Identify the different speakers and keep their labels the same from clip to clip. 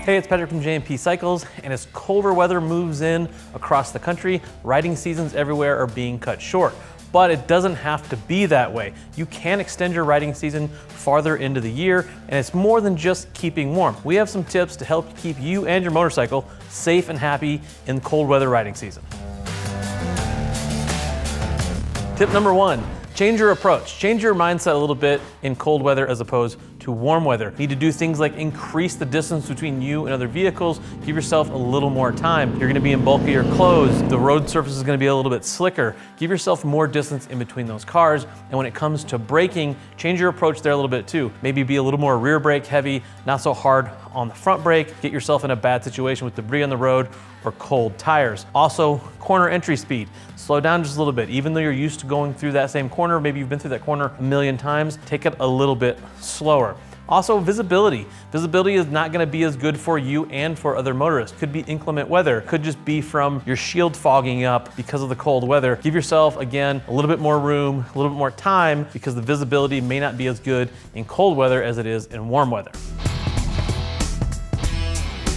Speaker 1: Hey, it's Patrick from J&P Cycles, and as colder weather moves in across the country, riding seasons everywhere are being cut short. But it doesn't have to be that way. You can extend your riding season farther into the year, and it's more than just keeping warm. We have some tips to help keep you and your motorcycle safe and happy in cold weather riding season. Tip number 1, change your approach. Change your mindset a little bit in cold weather as opposed to warm weather. You need to do things like increase the distance between you and other vehicles, give yourself a little more time. You're gonna be in bulkier clothes, the road surface is gonna be a little bit slicker. Give yourself more distance in between those cars, and when it comes to braking, change your approach there a little bit too. Maybe be a little more rear brake heavy, not so hard on the front brake, get yourself in a bad situation with debris on the road or cold tires. Also, corner entry speed. Slow down just a little bit. Even though you're used to going through that same corner, maybe you've been through that corner a million times, take it a little bit slower. Also, visibility. Visibility is not gonna be as good for you and for other motorists. Could be inclement weather, could just be from your shield fogging up because of the cold weather. Give yourself, again, a little bit more room, a little bit more time, because the visibility may not be as good in cold weather as it is in warm weather.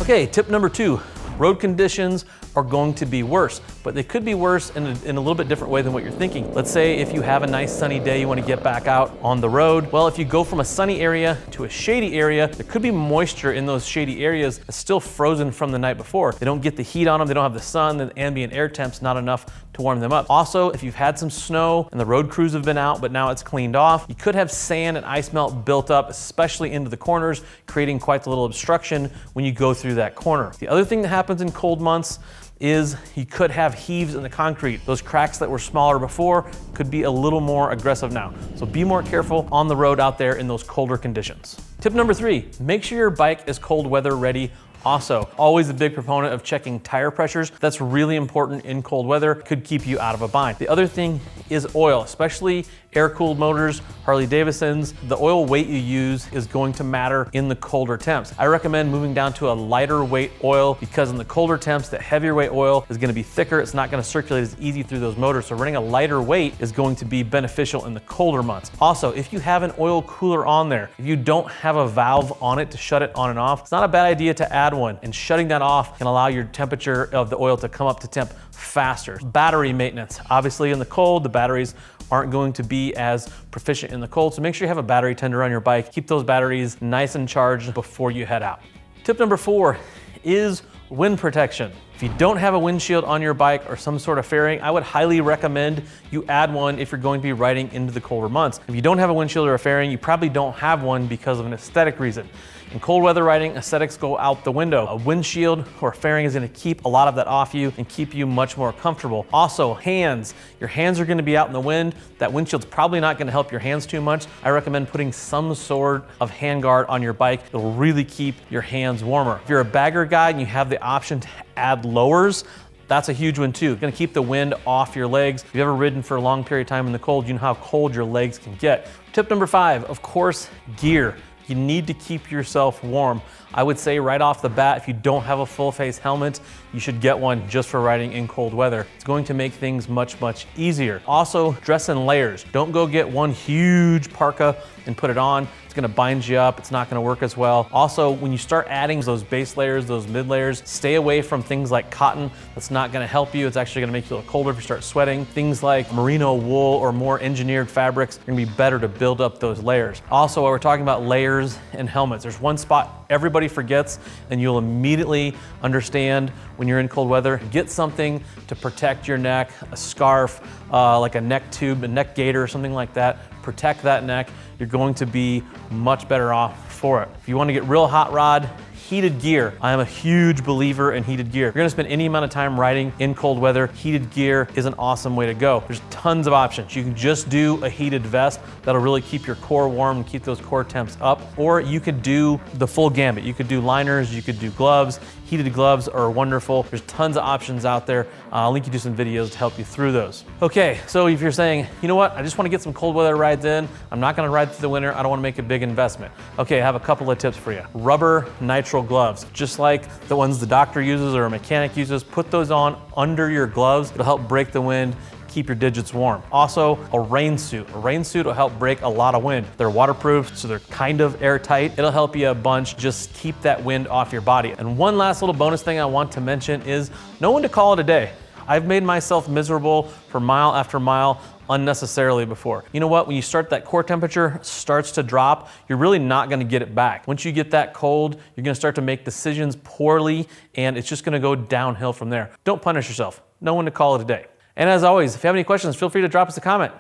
Speaker 1: Okay, tip number 2. Road conditions are going to be worse, but they could be worse in a little bit different way than what you're thinking. Let's say if you have a nice sunny day, you want to get back out on the road. Well, if you go from a sunny area to a shady area, there could be moisture in those shady areas that's still frozen from the night before. They don't get the heat on them, they don't have the sun, the ambient air temp's not enough to warm them up. Also, if you've had some snow and the road crews have been out, but now it's cleaned off, you could have sand and ice melt built up, especially into the corners, creating quite a little obstruction when you go through that corner. The other thing that happens in cold months is you could have heaves in the concrete. Those cracks that were smaller before could be a little more aggressive now. So be more careful on the road out there in those colder conditions. Tip number 3, make sure your bike is cold weather ready. Also, always a big proponent of checking tire pressures. That's really important in cold weather, could keep you out of a bind. The other thing is oil, especially air-cooled motors, Harley Davidsons. The oil weight you use is going to matter in the colder temps. I recommend moving down to a lighter weight oil, because in the colder temps, the heavier weight oil is gonna be thicker. It's not gonna circulate as easy through those motors. So running a lighter weight is going to be beneficial in the colder months. Also, if you have an oil cooler on there, if you don't have a valve on it to shut it on and off, it's not a bad idea to add one, and shutting that off can allow your temperature of the oil to come up to temp faster. Battery maintenance. Obviously in the cold, the batteries aren't going to be as proficient in the cold, so make sure you have a battery tender on your bike. Keep those batteries nice and charged before you head out. Tip number 4 is wind protection. If you don't have a windshield on your bike or some sort of fairing, I would highly recommend you add one if you're going to be riding into the colder months. If you don't have a windshield or a fairing, you probably don't have one because of an aesthetic reason. In cold weather riding, aesthetics go out the window. A windshield or a fairing is gonna keep a lot of that off you and keep you much more comfortable. Also, hands. Your hands are gonna be out in the wind. That windshield's probably not gonna help your hands too much. I recommend putting some sort of handguard on your bike. It'll really keep your hands warmer. If you're a bagger guy and you have the option to add lowers, that's a huge one too. It's gonna keep the wind off your legs. If you've ever ridden for a long period of time in the cold, you know how cold your legs can get. Tip number 5, of course, gear. You need to keep yourself warm. I would say right off the bat, if you don't have a full face helmet, you should get one just for riding in cold weather. It's going to make things much easier. Also, dress in layers. Don't go get one huge parka and put it on. It's gonna bind you up, it's not gonna work as well. Also, when you start adding those base layers, those mid layers, stay away from things like cotton. That's not gonna help you. It's actually gonna make you a little colder if you start sweating. Things like merino wool or more engineered fabrics are gonna be better to build up those layers. Also, while we're talking about layers and helmets, there's one spot everybody forgets, and you'll immediately understand when you're in cold weather. Get something to protect your neck, a scarf, like a neck tube, a neck gaiter or something like that. Protect that neck. You're going to be much better off for it. If you want to get real hot rod, heated gear. I am a huge believer in heated gear. If you're gonna spend any amount of time riding in cold weather, heated gear is an awesome way to go. There's tons of options. You can just do a heated vest that'll really keep your core warm and keep those core temps up, or you could do the full gambit. You could do liners, you could do gloves. Heated gloves are wonderful. There's tons of options out there. I'll link you to some videos to help you through those. Okay, so if you're saying, you know what, I just wanna get some cold weather rides in, I'm not gonna ride through the winter, I don't wanna make a big investment. Okay, I have a couple of tips for you. Rubber nitrile gloves, just like the ones the doctor uses or a mechanic uses, put those on under your gloves. It'll help break the wind, keep your digits warm. Also, a rain suit. A rain suit will help break a lot of wind. They're waterproof, so they're kind of airtight. It'll help you a bunch just keep that wind off your body. And one last little bonus thing I want to mention is know when to call it a day. I've made myself miserable for mile after mile unnecessarily before. You know what? When you start, that core temperature starts to drop, you're really not gonna get it back. Once you get that cold, you're gonna start to make decisions poorly, and it's just gonna go downhill from there. Don't punish yourself. Know when to call it a day. And as always, if you have any questions, feel free to drop us a comment.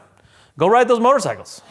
Speaker 1: Go ride those motorcycles.